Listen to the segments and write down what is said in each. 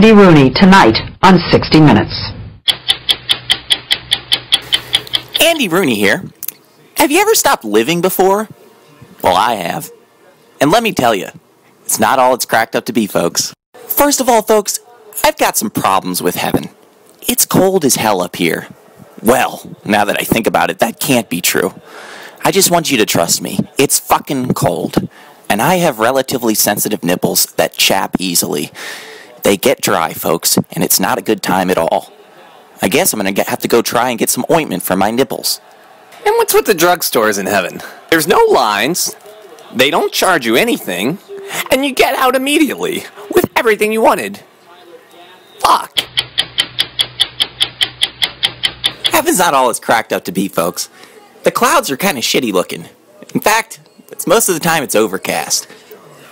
Andy Rooney tonight on 60 Minutes. Andy Rooney here. Have you ever stopped living before? Well, I have. And let me tell you, it's not all it's cracked up to be, folks. First of all, folks, I've got some problems with heaven. It's cold as hell up here. Well, now that I think about it, that can't be true. I just want you to trust me. It's fucking cold. And I have relatively sensitive nipples that chap easily. They get dry, folks, and it's not a good time at all. I guess I'm going to have to go try and get some ointment for my nipples. And what's with the drugstores in heaven? There's no lines, they don't charge you anything, and you get out immediately with everything you wanted. Fuck. Heaven's not all it's cracked up to be, folks. The clouds are kind of shitty looking. In fact, most of the time it's overcast.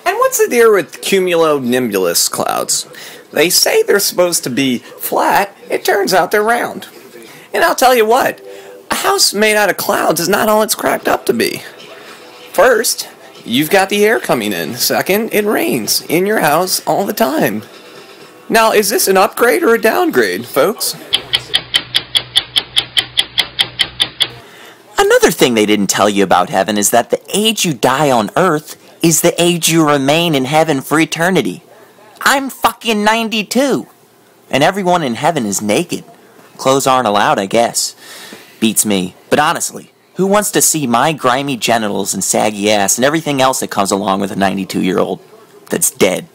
And what's the deal with cumulonimbulus clouds? They say they're supposed to be flat, it turns out they're round. And I'll tell you what, a house made out of clouds is not all it's cracked up to be. First, you've got the air coming in. Second, it rains in your house all the time. Now, is this an upgrade or a downgrade, folks? Another thing they didn't tell you about heaven is that the age you die on earth is the age you remain in heaven for eternity. I'm fucking 92. And everyone in heaven is naked. Clothes aren't allowed, I guess. Beats me. But honestly, who wants to see my grimy genitals and saggy ass and everything else that comes along with a 92-year-old that's dead?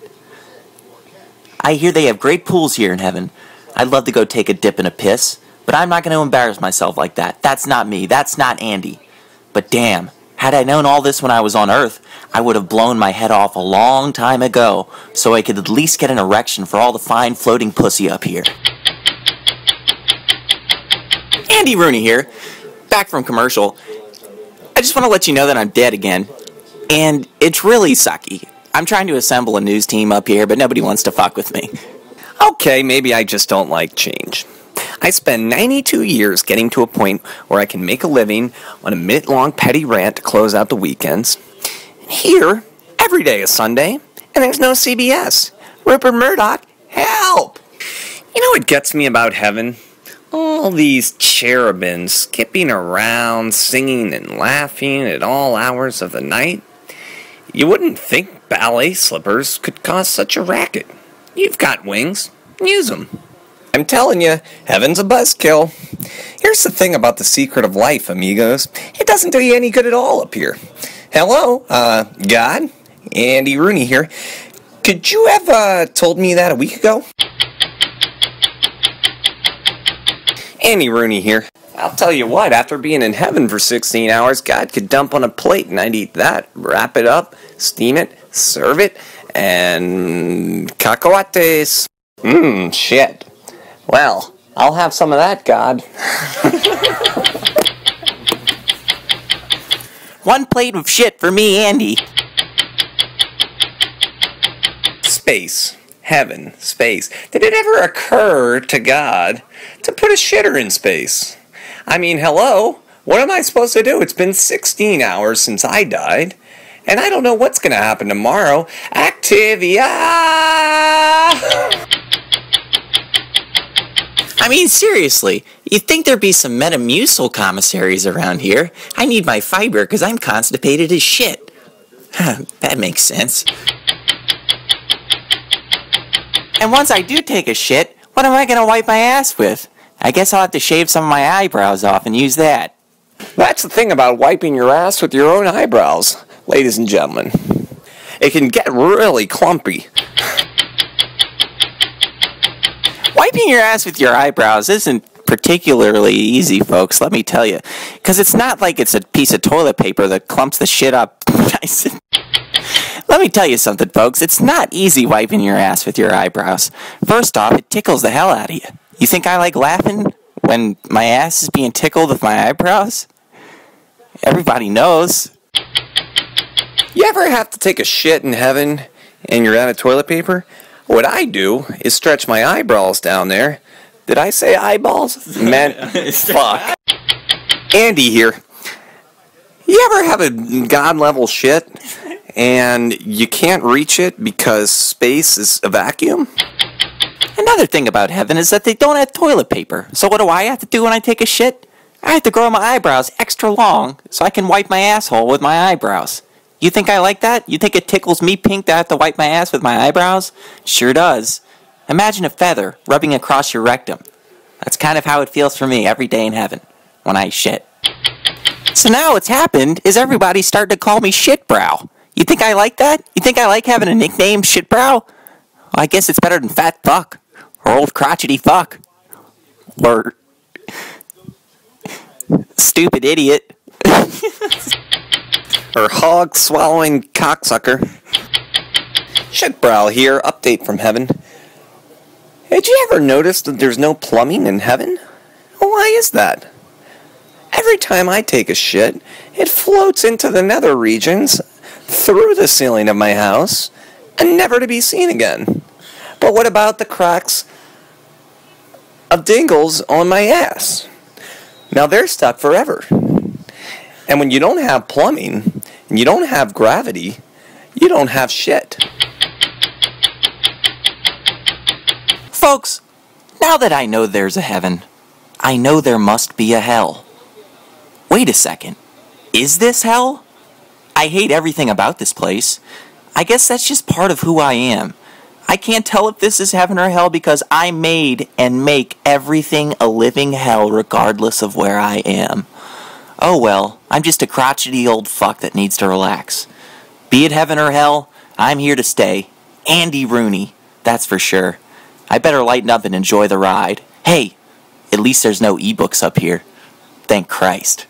I hear they have great pools here in heaven. I'd love to go take a dip in a piss, but I'm not going to embarrass myself like that. That's not me. That's not Andy. But damn, had I known all this when I was on Earth, I would have blown my head off a long time ago so I could at least get an erection for all the fine floating pussy up here. Andy Rooney here, back from commercial. I just want to let you know that I'm dead again, and it's really sucky. I'm trying to assemble a news team up here, but nobody wants to fuck with me. Okay, maybe I just don't like change. I spent 92 years getting to a point where I can make a living on a minute-long petty rant to close out the weekends. And here, every day is Sunday, and there's no CBS. Rupert Murdoch, help! You know what gets me about heaven? All these cherubins skipping around, singing and laughing at all hours of the night. You wouldn't think ballet slippers could cause such a racket. You've got wings. Use them. I'm telling you, heaven's a buzzkill. Here's the thing about the secret of life, amigos. It doesn't do you any good at all up here. Hello, God? Andy Rooney here. Could you have told me that a week ago? Andy Rooney here. I'll tell you what, after being in heaven for 16 hours, God could dump on a plate and I'd eat that, wrap it up, steam it, serve it, and cacahuates. Shit. Well, I'll have some of that, God. One plate of shit for me, Andy. Space. Heaven. Space. Did it ever occur to God to put a shitter in space? I mean, hello? What am I supposed to do? It's been 16 hours since I died, and I don't know what's going to happen tomorrow. Activia! I mean, seriously, you'd think there'd be some Metamucil commissaries around here. I need my fiber because I'm constipated as shit. That makes sense. And once I do take a shit, what am I going to wipe my ass with? I guess I'll have to shave some of my eyebrows off and use that. That's the thing about wiping your ass with your own eyebrows, ladies and gentlemen. It can get really clumpy. Wiping your ass with your eyebrows isn't particularly easy, folks, let me tell you. Because it's not like it's a piece of toilet paper that clumps the shit up nice and... Let me tell you something, folks. It's not easy wiping your ass with your eyebrows. First off, it tickles the hell out of you. You think I like laughing when my ass is being tickled with my eyebrows? Everybody knows. You ever have to take a shit in heaven and you're out of toilet paper? What I do is stretch my eyebrows down there. Did I say eyeballs? Man, fuck. Andy here. You ever have a God-level shit and you can't reach it because space is a vacuum? Another thing about heaven is that they don't have toilet paper. So what do I have to do when I take a shit? I have to grow my eyebrows extra long so I can wipe my asshole with my eyebrows. You think I like that? You think it tickles me pink that I have to wipe my ass with my eyebrows? Sure does. Imagine a feather rubbing across your rectum. That's kind of how it feels for me every day in heaven when I shit. So now what's happened is everybody's starting to call me Shitbrow. You think I like that? You think I like having a nickname, Shitbrow? Well, I guess it's better than Fat Fuck, or Old Crotchety Fuck, or Stupid Idiot, or hog-swallowing cocksucker. Shitbrow here, update from heaven. Did you ever notice that there's no plumbing in heaven? Why is that? Every time I take a shit, it floats into the nether regions, through the ceiling of my house, and never to be seen again. But what about the cracks of dingles on my ass? Now they're stuck forever. And when you don't have plumbing, and you don't have gravity, you don't have shit. Folks, now that I know there's a heaven, I know there must be a hell. Wait a second. Is this hell? I hate everything about this place. I guess that's just part of who I am. I can't tell if this is heaven or hell because I made and make everything a living hell regardless of where I am. Oh well, I'm just a crotchety old fuck that needs to relax. Be it heaven or hell, I'm here to stay. Andy Rooney, that's for sure. I better lighten up and enjoy the ride. Hey, at least there's no ebooks up here. Thank Christ.